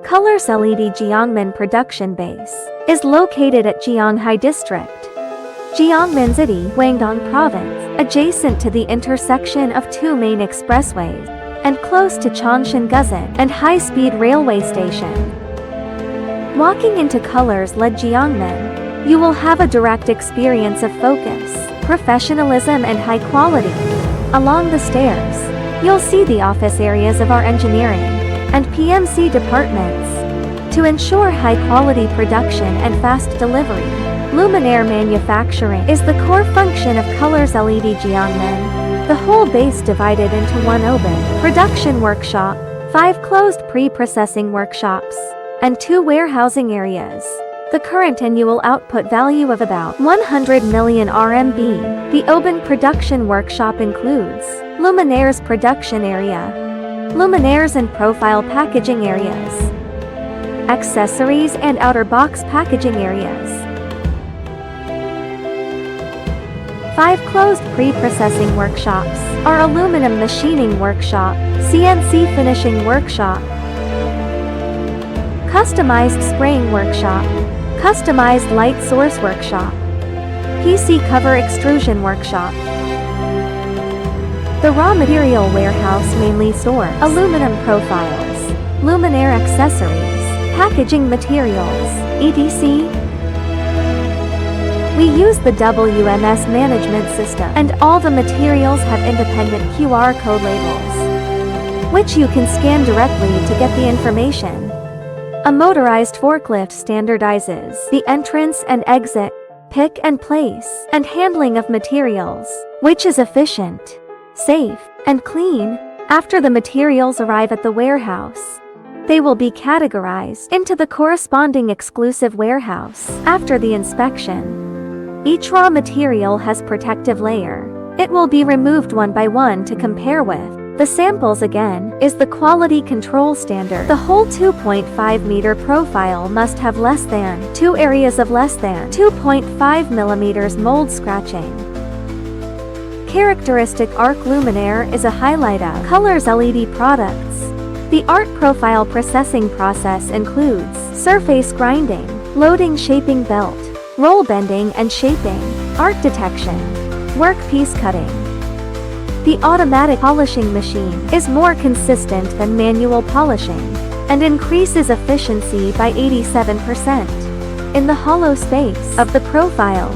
Colors LED Jiangmen production base is located at Jianghai District, Jiangmen City, Guangdong Province, adjacent to the intersection of two main expressways, and close to Changshan Guzan and high-speed railway station. Walking into Colors LED Jiangmen, you will have a direct experience of focus, professionalism and high quality. Along the stairs, you'll see the office areas of our engineering and PMC departments. To ensure high-quality production and fast delivery, luminaire manufacturing is the core function of Colors LED Jiangmen. The whole base divided into one open production workshop, 5 closed pre-processing workshops, and 2 warehousing areas. The current annual output value of about 100 million RMB. The open production workshop includes luminaires production area, luminaires and profile packaging areas, accessories and outer box packaging areas. 5 closed pre-processing workshops are aluminum machining workshop, CNC finishing workshop, customized spraying workshop, customized light source workshop, PC cover extrusion workshop. The raw material warehouse mainly stores aluminum profiles, luminaire accessories, packaging materials, etc. We use the WMS management system, and all the materials have independent QR code labels, which you can scan directly to get the information. A motorized forklift standardizes the entrance and exit, pick and place, and handling of materials, which is efficient, safe, and clean. After the materials arrive at the warehouse, they will be categorized into the corresponding exclusive warehouse. After the inspection, each raw material has protective layer. It will be removed one by one to compare with. The samples again is the quality control standard. The whole 2.5 meter profile must have less than 2 areas of less than 2.5 millimeters mold scratching. Characteristic arc luminaire is a highlight of Colors LED products. The art profile processing process includes surface grinding, loading shaping belt, roll bending and shaping, art detection, workpiece cutting. The automatic polishing machine is more consistent than manual polishing and increases efficiency by 87%. In the hollow space of the profile,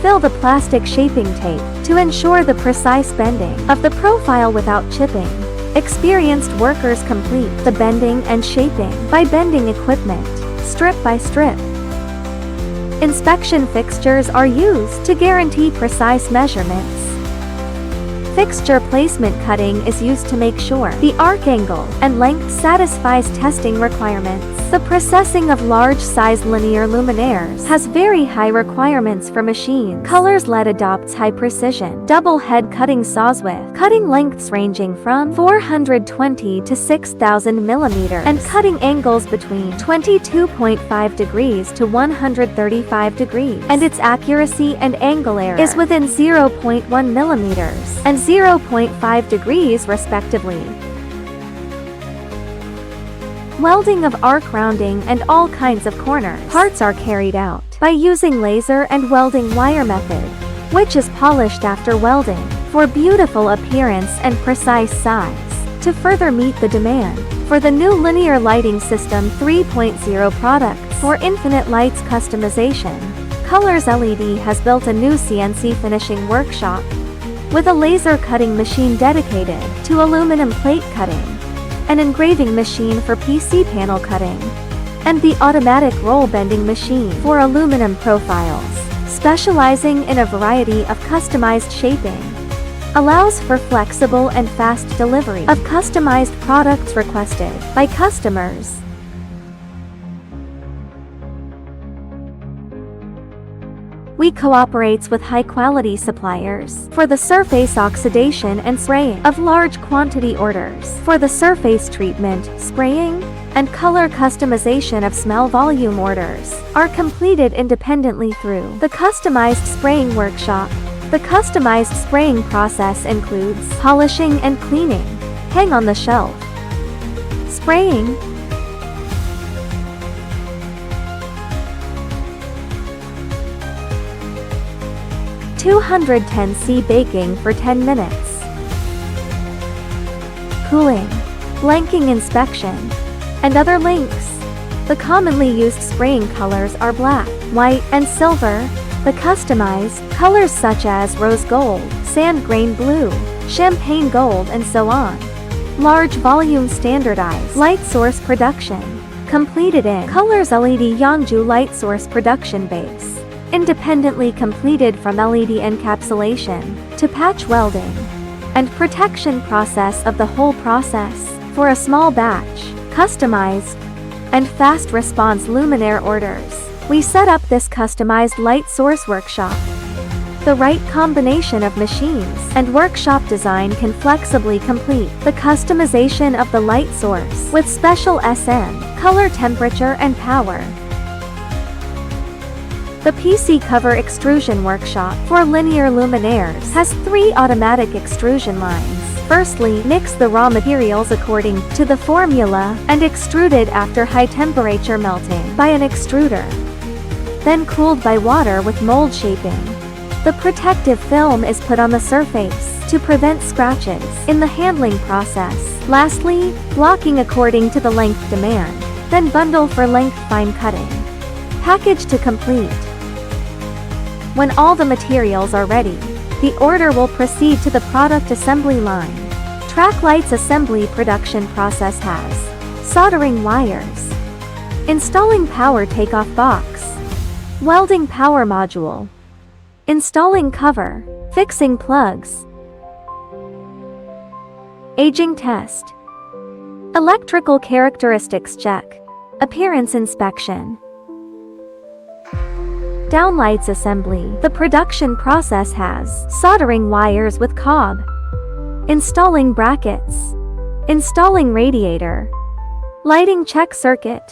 fill the plastic shaping tape to ensure the precise bending of the profile without chipping. Experienced workers complete the bending and shaping by bending equipment, strip by strip. Inspection fixtures are used to guarantee precise measurements. Fixture placement cutting is used to make sure the arc angle and length satisfies testing requirements. The processing of large-sized linear luminaires has very high requirements for machines. Colors LED adopts high-precision, double-head cutting saws with cutting lengths ranging from 420 to 6,000 millimeters and cutting angles between 22.5 degrees to 135 degrees, and its accuracy and angle error is within 0.1 millimeters and 0.5 degrees respectively. Welding of arc rounding and all kinds of corners parts are carried out by using laser and welding wire method, which is polished after welding for beautiful appearance and precise size. To further meet the demand for the new linear lighting system 3.0 products for infinite lights customization, Colors LED has built a new CNC finishing workshop with a laser cutting machine dedicated to aluminum plate cutting, an engraving machine for PC panel cutting, and the automatic roll bending machine for aluminum profiles, specializing in a variety of customized shaping, allows for flexible and fast delivery of customized products requested by customers. We cooperates with high-quality suppliers for the surface oxidation and spraying of large quantity orders for the surface treatment, spraying, and color customization of small volume orders are completed independently through the customized spraying workshop. The customized spraying process includes polishing and cleaning, hang on the shelf, spraying, 210°C baking for 10 minutes. Cooling, blanking inspection, and other links. The commonly used spraying colors are black, white, and silver. The customized colors such as rose gold, sand grain blue, champagne gold, and so on. Large volume standardized light source production. Completed in colors LED Yangzhou light source production base. Independently completed from LED encapsulation to patch welding and protection process of the whole process for a small batch, customized and fast response luminaire orders. We set up this customized light source workshop. The right combination of machines and workshop design can flexibly complete the customization of the light source with special SN, color, temperature, and power. The PC cover extrusion workshop for linear luminaires has 3 automatic extrusion lines. Firstly, mix the raw materials according to the formula and extruded after high temperature melting by an extruder. Then cooled by water with mold shaping. The protective film is put on the surface to prevent scratches in the handling process. Lastly, blocking according to the length demand. Then bundle for length fine cutting. Package to complete. When all the materials are ready, the order will proceed to the product assembly line. Track lights assembly production process has soldering wires, installing power takeoff box, welding power module, installing cover, fixing plugs, aging test, electrical characteristics check, appearance inspection, downlights assembly. The production process has soldering wires with cob, installing brackets, installing radiator, lighting check circuit,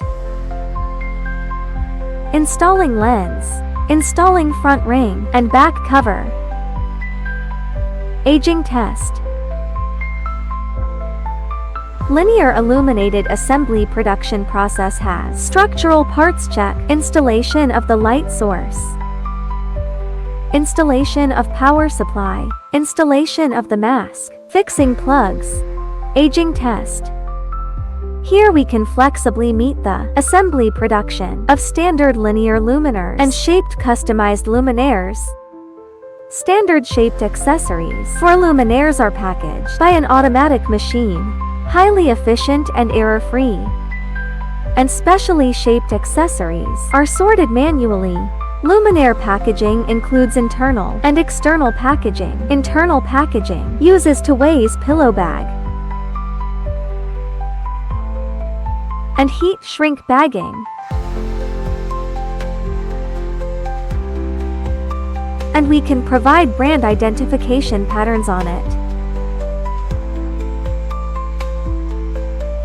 installing lens, installing front ring and back cover, aging test, linear illuminated assembly production process has structural parts check, installation of the light source, installation of power supply, installation of the mask, fixing plugs, aging test. Here we can flexibly meet the assembly production of standard linear luminaires and shaped customized luminaires. Standard shaped accessories for luminaires are packaged by an automatic machine, highly efficient and error-free. And specially shaped accessories are sorted manually. Luminaire packaging includes internal and external packaging. Internal packaging uses two-ways pillow bag and heat shrink bagging. And we can provide brand identification patterns on it.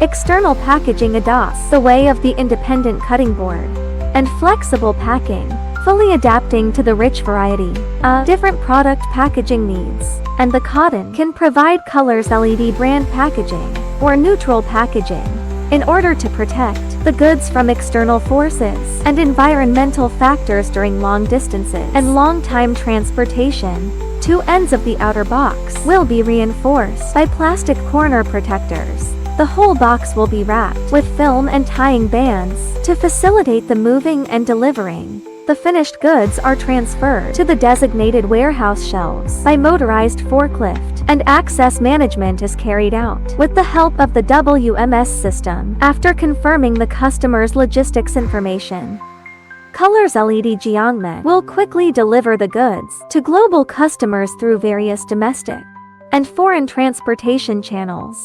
External packaging adopts the way of the independent cutting board and flexible packing, fully adapting to the rich variety of different product packaging needs. And the cotton can provide colors LED brand packaging or neutral packaging in order to protect the goods from external forces and environmental factors during long distances and long time transportation. Two ends of the outer box will be reinforced by plastic corner protectors. The whole box will be wrapped with film and tying bands to facilitate the moving and delivering. The finished goods are transferred to the designated warehouse shelves by motorized forklift, and access management is carried out with the help of the WMS system after confirming the customer's logistics information. Colors LED Jiangmen will quickly deliver the goods to global customers through various domestic and foreign transportation channels.